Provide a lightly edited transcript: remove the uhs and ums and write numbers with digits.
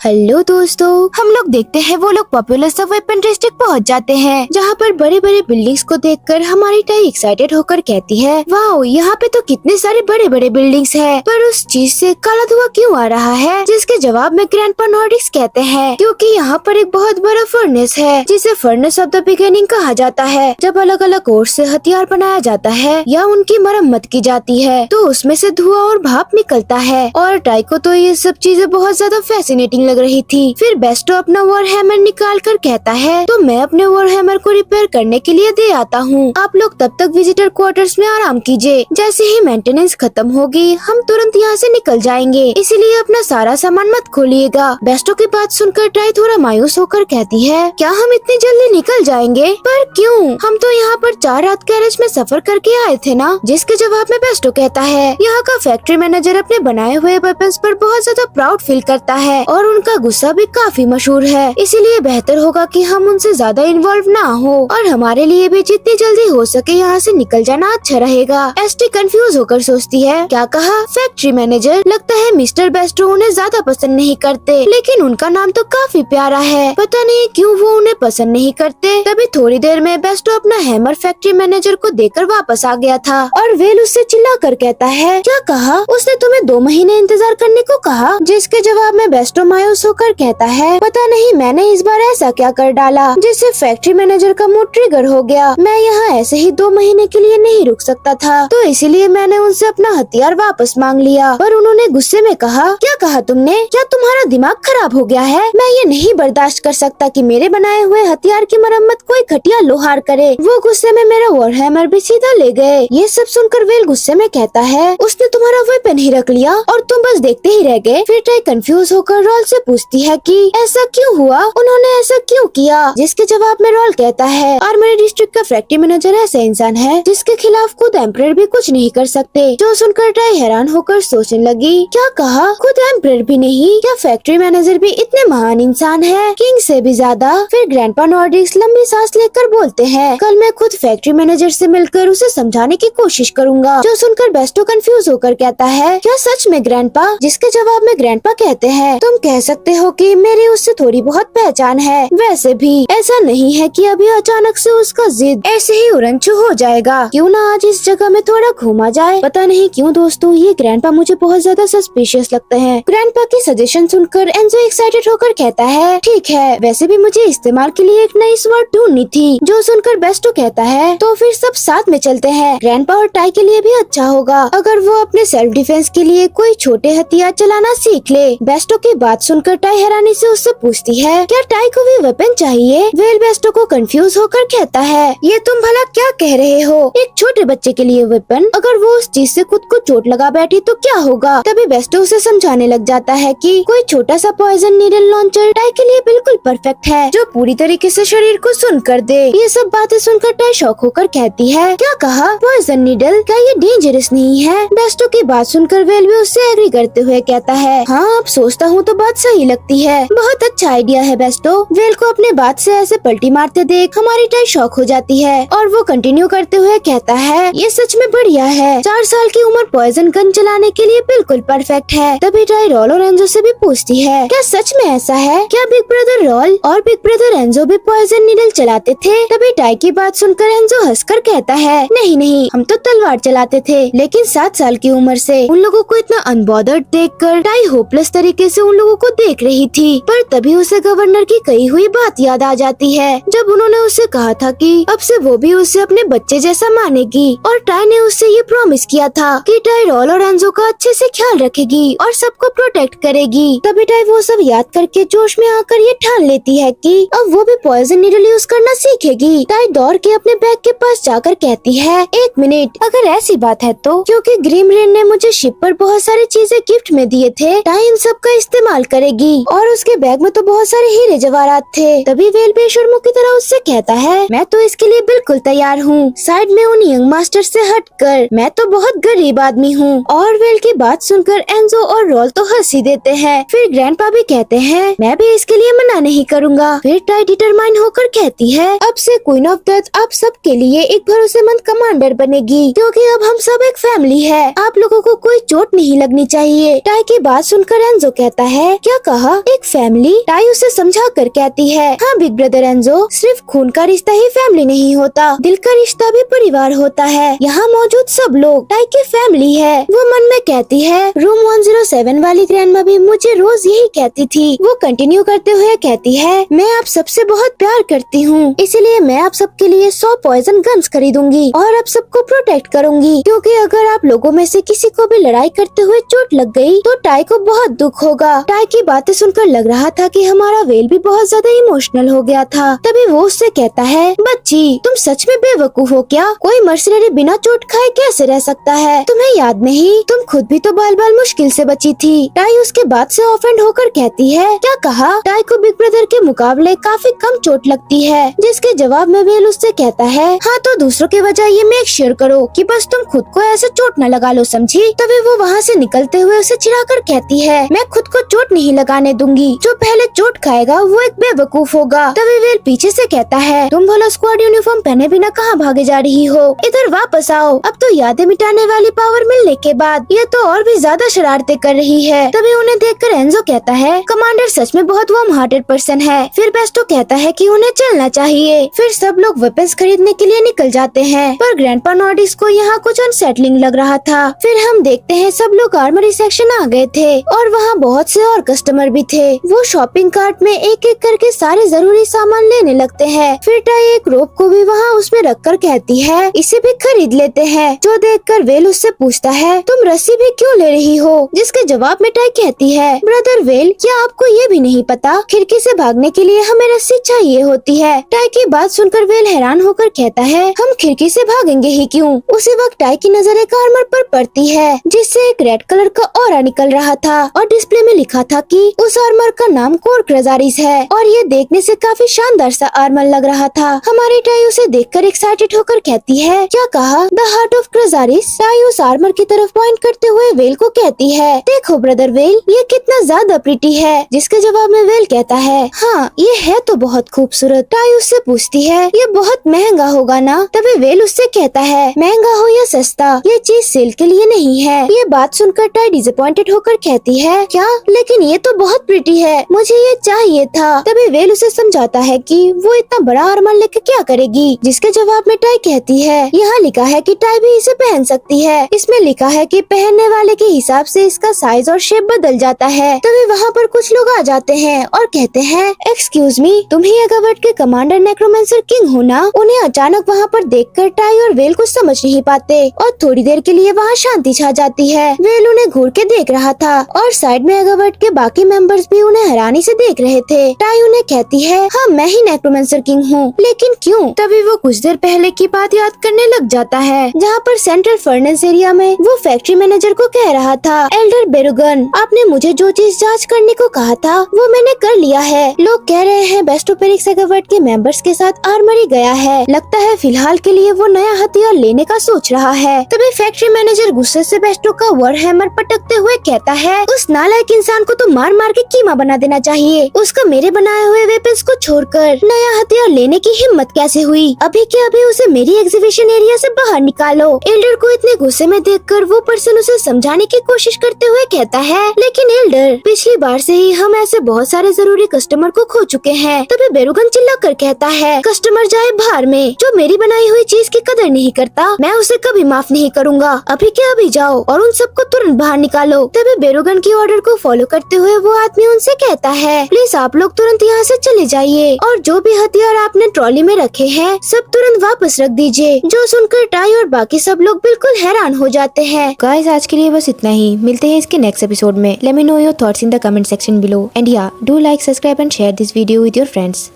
Hello दोस्तों, हम लोग देखते हैं वो लोग पॉपुलर सब वेपन डिस्ट्रिक्ट पहुंच जाते हैं, जहाँ पर बड़े बड़े बिल्डिंग्स को देखकर हमारी टाई एक्साइटेड होकर कहती है, वाओ यहाँ पे तो कितने सारे बड़े बड़े बिल्डिंग्स हैं, पर उस चीज से काला धुआं क्यों आ रहा है? जिसके जवाब में ग्रैंडपा नॉर्डिक्स कहते हैं, क्योंकि यहाँ पर एक बहुत बड़ा फर्नेस है, जिसे फर्नेस ऑफ द बिगिनिंग कहा जाता है। जब अलग अलग ओर से हथियार बनाया जाता है या उनकी मरम्मत की जाती है तो उसमें से धुआं और भाप निकलता है, और टाई को तो ये सब चीजें बहुत ज्यादा फैसिनेटिंग लग रही थी। फिर बेस्टो अपना वॉर हैमर निकाल कर कहता है, तो मैं अपने वॉर हैमर को रिपेयर करने के लिए दे आता हूँ। आप लोग तब तक विजिटर क्वार्टर्स में आराम कीजिए, जैसे ही मेंटेनेंस खत्म होगी हम तुरंत यहाँ से निकल जाएंगे, इसीलिए अपना सारा सामान मत खोलिएगा। बेस्टो की बात सुनकर टाई थोड़ा मायूस होकर कहती है, क्या हम इतनी जल्दी निकल जाएंगे? पर क्यों? हम तो यहाँ पर 4 रात कैरेज में सफर करके आए थे ना। जिसके जवाब में बेस्टो कहता है, यहाँ का फैक्ट्री मैनेजर अपने बनाए हुए वेपन्स पर बहुत ज्यादा प्राउड फील करता है और उनका गुस्सा भी काफी मशहूर है, इसीलिए बेहतर होगा कि हम उनसे ज्यादा इन्वॉल्व ना हो, और हमारे लिए भी जितनी जल्दी हो सके यहाँ से निकल जाना अच्छा रहेगा। एसटी कंफ्यूज होकर सोचती है, क्या कहा? Factory manager? लगता है मिस्टर बेस्टो उन्हें ज्यादा पसंद नहीं करते, लेकिन उनका नाम तो काफी प्यारा है, पता नहीं क्यों वो उन्हें पसंद नहीं करते। तभी थोड़ी देर में बेस्टो अपना हैमर फैक्ट्री मैनेजर को देकर वापस आ गया था, और वेल उससे चिल्ला कर कहता है, क्या कहा? उसने तुम्हें 2 महीने इंतजार करने को कहा? जिसके जवाब में बेस्टो मायूस होकर कहता है, पता नहीं मैंने इस बार ऐसा क्या कर डाला जिससे फैक्ट्री मैनेजर का मूड ट्रिगर हो गया। मैं यहाँ ऐसे ही 2 महीने के लिए नहीं रुक सकता था, तो इसीलिए मैंने उनसे अपना हथियार वापस मांग लिया। पर उन्होंने गुस्से में कहा, क्या कहा तुमने? क्या तुम्हारा दिमाग खराब हो गया है? मैं ये नहीं बर्दाश्त कर सकता कि मेरे बनाए हुए हथियार की मरम्मत कोई घटिया लोहार करे। वो गुस्से में मेरा वॉर हैमर भी सीधा ले गए। ये सब सुनकर वेल गुस्से में कहता है, उसने तुम्हारा वेपन ही रख लिया और तुम बस देखते ही रह गए। फिर टाई कंफ्यूज होकर रॉल से पूछती है कि ऐसा क्यों हुआ? उन्होंने ऐसा क्यों किया? जिसके जवाब में रॉल कहता है, आर्मरी डिस्ट्रिक्ट का फैक्ट्री मैनेजर ऐसा इंसान है जिसके खिलाफ खुद एम्परर भी कुछ नहीं कर सकते। जो सुनकर टाई हैरान होकर सोचने लगी, क्या कहा? खुद एम्परर भी नहीं? क्या फैक्ट्री मैनेजर भी इतने महान इंसान है, किंग से भी ज्यादा? फिर ग्रैंडपा नॉर्डिक्स लंबी सांस लेकर बोलते हैं, कल मैं खुद फैक्ट्री मैनेजर से मिलकर उसे समझाने की कोशिश करूंगा। जो सुनकर बेस्टो कंफ्यूज होकर कहता है, क्या सच में ग्रैंडपा? जिसके जवाब में ग्रैंडपा कहते हैं, तुम कह सकते हो कि मेरी उससे थोड़ी बहुत पहचान है, वैसे भी ऐसा नहीं है कि अभी अचानक से उसका जिद ऐसे ही उड़नछू हो जाएगा। क्यों ना आज इस जगह में थोड़ा घूमा जाए? पता नहीं क्यों दोस्तों, ये ग्रैंडपा मुझे बहुत ज्यादा सस्पिशियस लगते हैं। ग्रैंडपा की सजेशन सुनकर एंजो एक्साइटेड होकर कहता है, ठीक है, वैसे भी मुझे इस्तेमाल के लिए एक नई स्वॉर्ड ढूंढनी थी। जो सुनकर बेस्टो कहता है, तो फिर सब साथ में चलते हैं। ग्रैंडपा और टाई के लिए भी अच्छा होगा अगर वो अपने सेल्फ डिफेंस के लिए कोई छोटे हथियार चलाना सीख ले। बेस्टो की बात सुनकर टाई हैरानी से उससे पूछती है, क्या टाई को भी वेपन चाहिए? वेल बेस्टो को कंफ्यूज होकर कहता है, ये तुम भला क्या कह रहे हो? एक छोटे बच्चे के लिए वेपन? अगर वो उस चीज से खुद को चोट लगा बैठी तो क्या होगा? तभी बेस्टो उसे समझाने लग जाता है कि कोई छोटा सा पॉइजन नीडल लॉन्चर टाई के लिए बिल्कुल परफेक्ट है, जो पूरी तरीके से शरीर को सुन कर दे। ये सब बातें सुनकर टाई शॉक होकर कहती है, क्या कहा? Poison needle? क्या ये डेंजरस नहीं है? बेस्टो की बात सुनकर वेल भी उससे एग्री करते हुए कहता है, हाँ अब सोचता हूँ तो बात सही लगती है, बहुत अच्छा आइडिया है बेस्टो। वेल को अपने बात से ऐसे पलटी मारते देख हमारी टाई शॉक हो जाती है, और वो कंटिन्यू करते हुए कहता है, ये सच में बढ़िया है। 4 साल की उम्र पॉइजन गन चलाने के लिए बिल्कुल परफेक्ट है। तभी टाई रॉल और एंजो से भी पूछती है, क्या सच में ऐसा है? क्या बिग ब्रदर रॉल और बिग ब्रदर एंजो भी पॉइजन नीडल चलाते थे? तभी टाई की बात सुनकर एंजो हंसकर कहता है, नहीं नहीं, हम तो तलवार चलाते थे, लेकिन 7 साल की उम्र से। उन लोगों को इतना अनबॉदर्ड देखकर टाई होपलेस तरीके से उन लोगों को देख रही थी, पर तभी उसे गवर्नर की कही हुई बात याद आ जाती है, जब उन्होंने उससे कहा था कि अब से वो भी उसे अपने बच्चे जैसा मानेगी, और टाई ने उससे ये प्रॉमिस किया था कि टाई रॉल और एंजो का अच्छे से ख्याल रखेगी और सबको प्रोटेक्ट करेगी। तभी टाई वो सब याद करके जोश में आकर ये ठान लेती है कि अब वो भी पॉइजन नीडल यूज करना सीखेगी। टाई दौड़ के अपने बैग के पास जाकर कहती है, 1 मिनट, अगर ऐसी बात है तो, क्योंकि ग्रीम रेन ने मुझे शिप पर बहुत सारी चीजें गिफ्ट में दिए थे, टाई इन सब का इस्तेमाल करेगी, और उसके बैग में तो बहुत सारे हीरे जवाहरात थे। तभी वेल बेशर्मों की तरह उससे कहता है, मैं तो इसके लिए बिल्कुल तैयार हूँ, साइड में उन यंग मास्टर से हटकर, मैं तो बहुत गरीब आदमी हूँ। और वेल की बात सुनकर एंजो और रॉल तो हंस ही देते हैं। फिर ग्रैंडपा भी कहते हैं, मैं भी इसके लिए मना नहीं करूँगा। फिर टाई डिटरमाइन होकर कहती है, अब से क्वीन ऑफ डेथ आप सबके लिए एक भरोसेमंद कमांडर बनेगी, क्योंकि अब हम सब एक फैमिली है, आप लोगों को कोई चोट नहीं लगनी चाहिए। टाई की बात सुनकर एंजो कहता है, क्या कहा? एक फैमिली? टाई उसे समझा कर कहती है, हाँ बिग ब्रदर एंजो, सिर्फ खून का रिश्ता ही फैमिली नहीं होता, दिल का रिश्ता भी परिवार होता है। यहाँ मौजूद सब लोग टाई की फैमिली है। वो मन में कहती है, रूम 107 वाली ग्रैंडमा भी मुझे रोज यही कहती थी। वो कंटिन्यू करते हुए कहती है, मैं आप सबसे बहुत प्यार करती हूँ, इसीलिए मैं आप सबके लिए 100 पॉइजन गन्स खरीदूंगी और आप सबको प्रोटेक्ट करूंगी, क्योंकि अगर आप लोगों में से किसी को भी लड़ाई करते हुए चोट लग गई तो टाई को बहुत दुख होगा। टाई की बातें सुनकर लग रहा था कि हमारा वेल भी बहुत ज्यादा इमोशनल हो गया था। तभी वो उससे कहता है, बच्ची तुम सच में बेवकूफ हो क्या? कोई मर्सनरी बिना चोट खाए कैसे रह सकता है? तुम्हें याद नहीं, तुम खुद भी तो बाल बाल मुश्किल से बची थी। टाई उसके बात से ऑफेंड होकर कहती है, क्या कहा? टाई को बिग ब्रदर के मुकाबले काफी कम चोट लगती है, जिसके जवाब में वेल उससे कहता है, हाँ तो दूसरों के वजह ये मेक श्योर करो कि बस तुम खुद को ऐसे चोट न लगा लो, समझी? तभी वो वहाँ से निकलते हुए उसे चिढ़ाकर कहती है, मैं खुद को चोट नहीं लगाने दूंगी, जो पहले चोट खाएगा वो एक बेवकूफ होगा। तभी वेल पीछे से कहता है, तुम भला स्क्वाड यूनिफॉर्म पहने बिना कहाँ भागे जा रही हो? इधर वापस आओ। अब तो यादें मिटाने वाली पावर मिलने के बाद ये तो और भी ज्यादा शरारतें कर रही है। तभी उन्हें देखकर एंजो कहता है, कमांडर सच में बहुत वार्म हार्टेड पर्सन है। फिर बेस्टो कहता है कि उन्हें चलना चाहिए। फिर सब लोग वेपन्स खरीदने के लिए निकल जाते हैं, पर ग्रैंडपा नॉर्डिस को यहाँ कुछ अनसेटलिंग लग रहा था। फिर हम देखते हैं सब लोग आर्मरी सेक्शन आ गए थे और वहाँ बहुत से और कस्टमर भी थे। वो शॉपिंग कार्ट में एक एक करके सारे जरूरी सामान लेने लगते हैं। फिर टाई एक रोप को भी वहाँ उसमें रखकर कहती है, इसे भी खरीद लेते हैं। जो देखकर वेल उससे पूछता है, तुम रस्सी भी क्यों ले रही हो? जिसके जवाब में टाई कहती है, ब्रदर वेल क्या आपको ये भी नहीं पता, खिड़की से भागने के लिए हमें रस्सी चाहिए होती है। टाई की बात सुनकर वेल हैरान होकर कहता है, हम खिड़की से भागेंगे ही क्यों? उसी वक्त टाई की नजर एक आर्मर पर पड़ती है, जिससे एक रेड कलर का ऑरा निकल रहा था और डिस्प्ले में लिखा था कि उस आर्मर का नाम कोर क्रेजारिस है और ये देखने से काफी शानदार सा आर्मर लग रहा था। हमारी टाई उसे देखकर एक्साइटेड होकर कहती है, क्या कहा? द हार्ट ऑफ क्रेजारिस? टाई उस आर्मर की तरफ पॉइंट करते हुए वेल को कहती है, देखो ब्रदर वेल ये कितना ज्यादा प्रिटी है। जिसके जवाब में वेल कहता है, हाँ ये है तो बहुत खूबसूरत। टाई उससे पूछती है, ये बहुत महंगा होगा ना? तभी वेल उससे कहता है, महंगा हो या सस्ता ये चीज सेल के लिए नहीं है। ये बात सुनकर टाई डिसअपॉइंटेड होकर कहती है, क्या? लेकिन ये तो बहुत प्रिटी है, मुझे ये चाहिए था। तभी वेल उसे समझाता है कि वो इतना बड़ा आर्मर लेके क्या करेगी। जिसके जवाब में टाई कहती है, यहाँ लिखा है कि टाई भी इसे पहन सकती है। इसमें लिखा है कि पहनने वाले के हिसाब से इसका साइज और शेप बदल जाता है। तभी वहाँ पर कुछ लोग आ जाते हैं और कहते हैं, एक्सक्यूज मी, तुम ही एगावर्ट के कमांडर नेक्रोमेंसर किंग हो ना? उन्हें अचानक वहाँ पर देखकर टाई और वेल कुछ समझ नहीं पाते और थोड़ी देर के लिए वहाँ शांति छा जाती है। वेल उन्हें घूर के देख रहा था और साइड में एगावर्ट के बाकी मेंबर्स भी उन्हें हैरानी से देख रहे थे। टाई उन्हें कहती है, हाँ मैं ही नेक्रोमेंसर किंग हूँ, लेकिन क्यों? तभी वो कुछ देर पहले की बात याद करने लग जाता है, जहाँ पर सेंट्रल फर्नेस एरिया में वो फैक्ट्री मैनेजर को कह रहा था, एल्डर बेरुगन आपने मुझे जो चीज जांच करने को कहा था वो मैंने कर लिया है। लोग कह रहे हैं बेस्टोपेरिक्स एगावर्ट के मेंबर्स के साथ आर्मरी गया है। लगता है फिलहाल के लिए वो नया हथियार लेने का सोच रहा है। तभी फैक्ट्री मैनेजर गुस्से से बेस्टो का वॉर हैमर पटकते हुए कहता है, उस नालायक इंसान को तो मार मार के कीमा बना देना चाहिए। उसका मेरे बनाए हुए वेपन्स को छोड़कर नया हथियार लेने की हिम्मत कैसे हुई? अभी के अभी उसे मेरी एग्जीबिशन एरिया से बाहर निकालो। एल्डर को इतने गुस्से में देखकर वो पर्सन उसे समझाने की कोशिश करते हुए कहता है, लेकिन एल्डर पिछली बार से ही हम ऐसे बहुत सारे जरूरी कस्टमर को खो चुके हैं। तभी बेरुगन चिल्ला कर कहता है, कस्टमर जाए बाहर में, जो मेरी बनाई हुई चीज की कदर नहीं करता मैं उसे कभी माफ नहीं करूँगा। अभी के अभी जाओ और उन सबको तुरंत बाहर निकालो। तभी बेरुगन की ऑर्डर को फॉलो करते हुए वो आदमी उनसे कहता है, प्लीज आप लोग तुरंत यहाँ से चले जाइए और जो भी हथियार आपने ट्रॉली में रखे हैं सब तुरंत वापस रख दीजिए। जो सुनकर टाई और बाकी सब लोग बिल्कुल हैरान हो जाते हैं। गाइस आज के लिए बस इतना ही, मिलते हैं इसके नेक्स्ट एपिसोड में। Let me know your thoughts in the comment section below and या do like, subscribe and share this video with your friends.